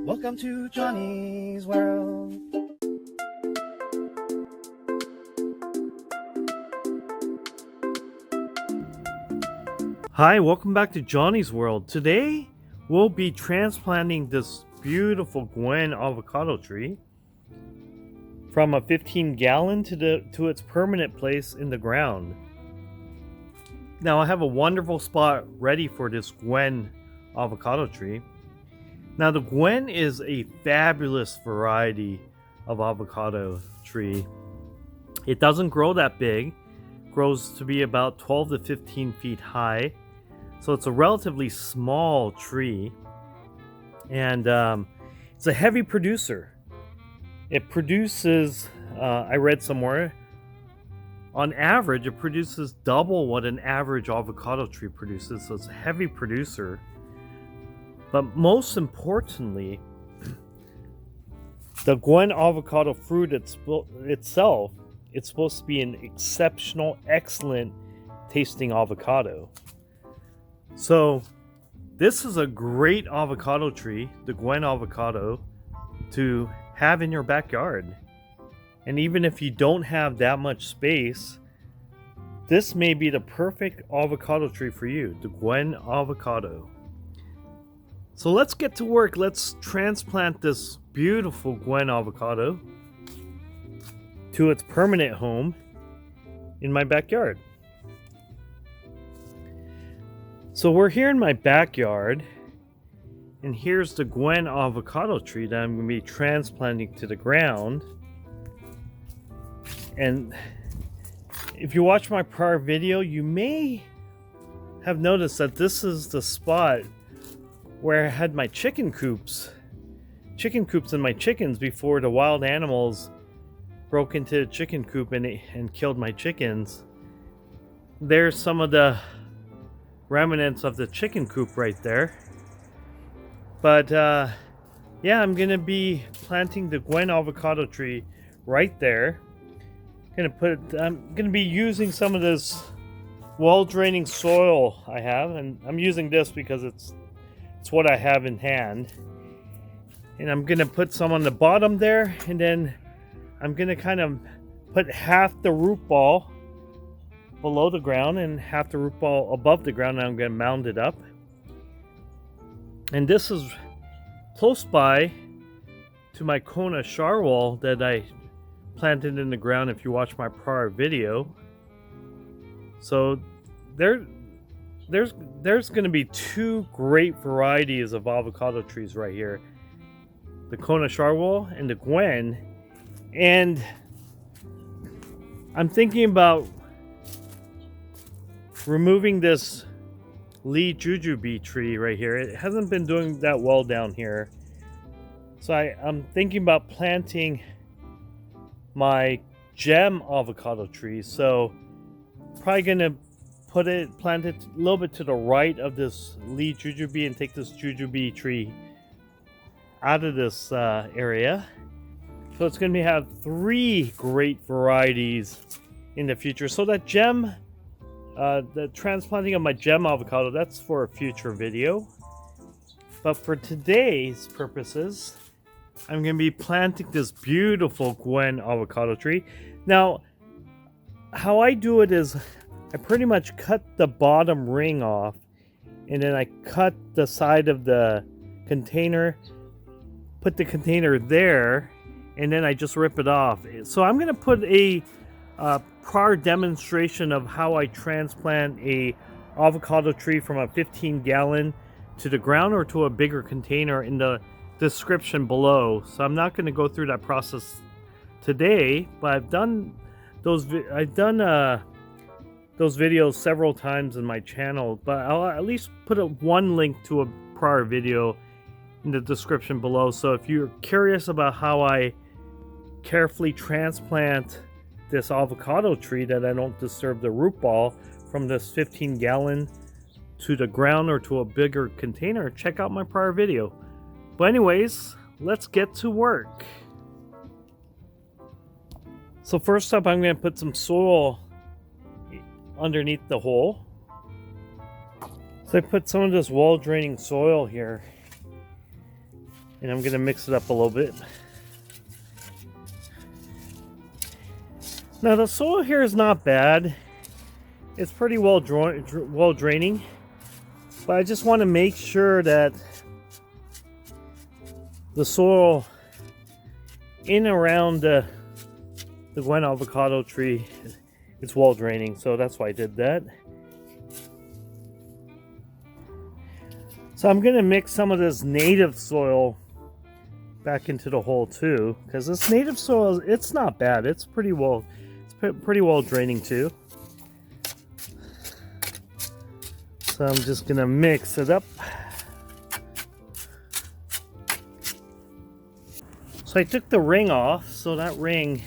Welcome to Johnny's World. Hi, welcome back to Johnny's World. Today, we'll be transplanting this beautiful Gwen avocado tree from a 15-gallon to its permanent place in the ground. Now, I have a wonderful spot ready for this Gwen avocado tree. Now, the Gwen is a fabulous variety of avocado tree. It doesn't grow that big. It grows to be about 12 to 15 feet high. So it's a relatively small tree. And it's a heavy producer. It produces, I read somewhere, on average, it produces double what an average avocado tree produces. So it's a heavy producer. But most importantly, the Gwen avocado fruit itself, it's supposed to be an exceptional, excellent tasting avocado. So this is a great avocado tree, the Gwen avocado, to have in your backyard. And even if you don't have that much space, this may be the perfect avocado tree for you, the Gwen avocado. So let's get to work. Let's transplant this beautiful Gwen avocado to its permanent home in my backyard. So we're here in my backyard, and here's the Gwen avocado tree that I'm going to be transplanting to the ground. And if you watch my prior video, you may have noticed that this is the spot where I had my chicken coops in my chickens before the wild animals broke into the chicken coop and killed my chickens. There's some of the remnants of the chicken coop right there. But yeah, I'm gonna be planting the Gwen avocado tree right there. I'm gonna be using some of this well-draining soil I have, and I'm using this because it's what I have in hand. And I'm gonna put some on the bottom there, and then I'm gonna kind of put half the root ball below the ground and half the root ball above the ground, and I'm gonna mound it up. And this is close by to my Kona Sharwal that I planted in the ground if you watch my prior video. So there's going to be two great varieties of avocado trees right here, the Kona Sharwal and the Gwen. And I'm thinking about removing this Lee jujube tree right here. It hasn't been doing that well down here, so I'm thinking about planting my gem avocado tree. So probably gonna plant it a little bit to the right of this Lee jujube and take this jujube tree out of this area. So it's going to have three great varieties in the future. So that gem, the transplanting of my gem avocado, that's for a future video. But for today's purposes, I'm going to be planting this beautiful Gwen avocado tree. Now, how I do it is I pretty much cut the bottom ring off, and then I cut the side of the container, put the container there, and then I just rip it off. So I'm going to put a prior demonstration of how I transplant a avocado tree from a 15-gallon to the ground or to a bigger container in the description below. So I'm not going to go through that process today, but I've done those videos several times in my channel, but I'll at least put one link to a prior video in the description below. So if you're curious about how I carefully transplant this avocado tree that I don't disturb the root ball from this 15-gallon to the ground or to a bigger container, check out my prior video. But anyways, let's get to work. So first up, I'm going to put some soil underneath the hole. So I put some of this wall draining soil here. And I'm gonna mix it up a little bit. Now the soil here is not bad. It's pretty well draining, but I just want to make sure that the soil in and around the Gwen Avocado Tree, it's well draining, so that's why I did that. So I'm gonna mix some of this native soil back into the hole too, because this native soil, it's not bad. It's pretty well draining too. So I'm just gonna mix it up. So I took the ring off, so that ring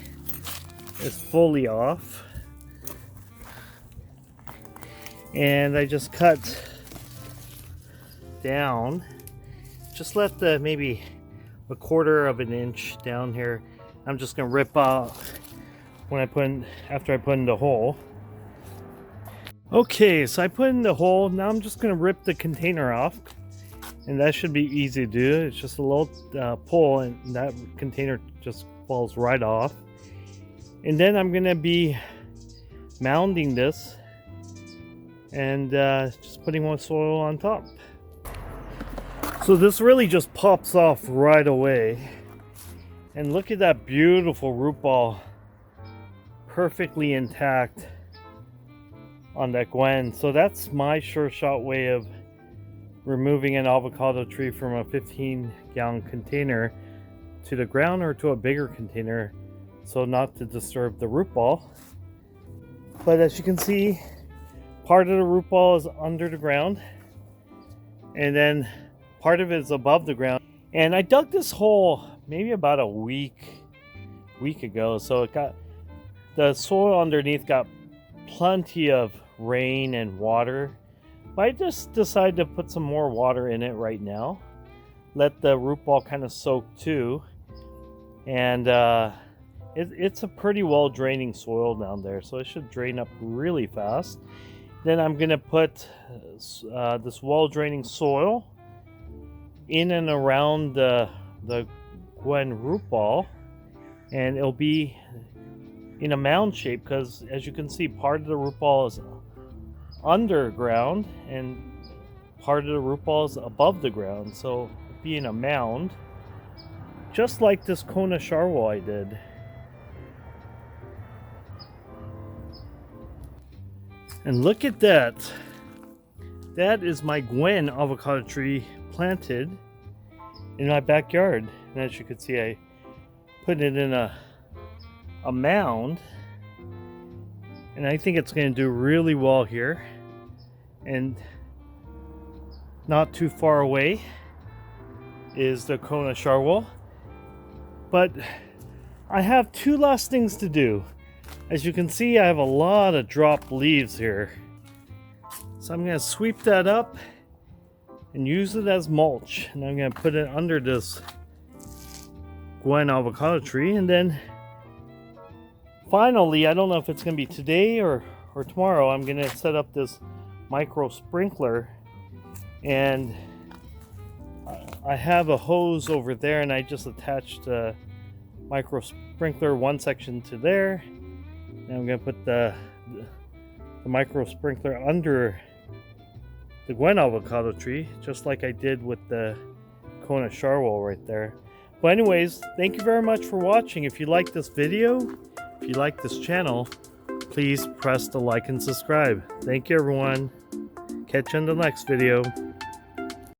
is fully off. And I just cut down. Just left maybe a quarter of an inch down here. I'm just gonna rip out when after I put in the hole. Okay, so I put in the hole. Now I'm just gonna rip the container off, and that should be easy to do. It's just a little pull, and that container just falls right off. And then I'm gonna be mounding this and just putting more soil on top. So this really just pops off right away. And look at that beautiful root ball, perfectly intact on that Gwen. So that's my sure shot way of removing an avocado tree from a 15-gallon container to the ground or to a bigger container, so not to disturb the root ball. But as you can see, part of the root ball is under the ground, and then part of it is above the ground. And I dug this hole maybe about a week ago, so it got, the soil underneath got plenty of rain and water. But I just decided to put some more water in it right now, let the root ball kind of soak too. And it's a pretty well draining soil down there, so it should drain up really fast. Then I'm gonna put this well draining soil in and around the Gwen root ball, and it'll be in a mound shape, because as you can see, part of the root ball is underground and part of the root ball is above the ground, so it'll be in a mound, just like this Kona Sharwell I did. And look at that. That is my Gwen avocado tree planted in my backyard. And as you can see, I put it in a mound. And I think it's going to do really well here. And not too far away is the Kona Sharwell. But I have two last things to do. As you can see, I have a lot of dropped leaves here. So I'm going to sweep that up and use it as mulch. And I'm going to put it under this Gwen avocado tree. And then finally, I don't know if it's going to be today or tomorrow, I'm going to set up this micro sprinkler. And I have a hose over there, and I just attached a micro sprinkler, one section to there. And I'm going to put the micro sprinkler under the Gwen avocado tree, just like I did with the Kona Sharwell right there. But anyways, thank you very much for watching. If you like this video, if you like this channel, please press the like and subscribe. Thank you, everyone. Catch you in the next video.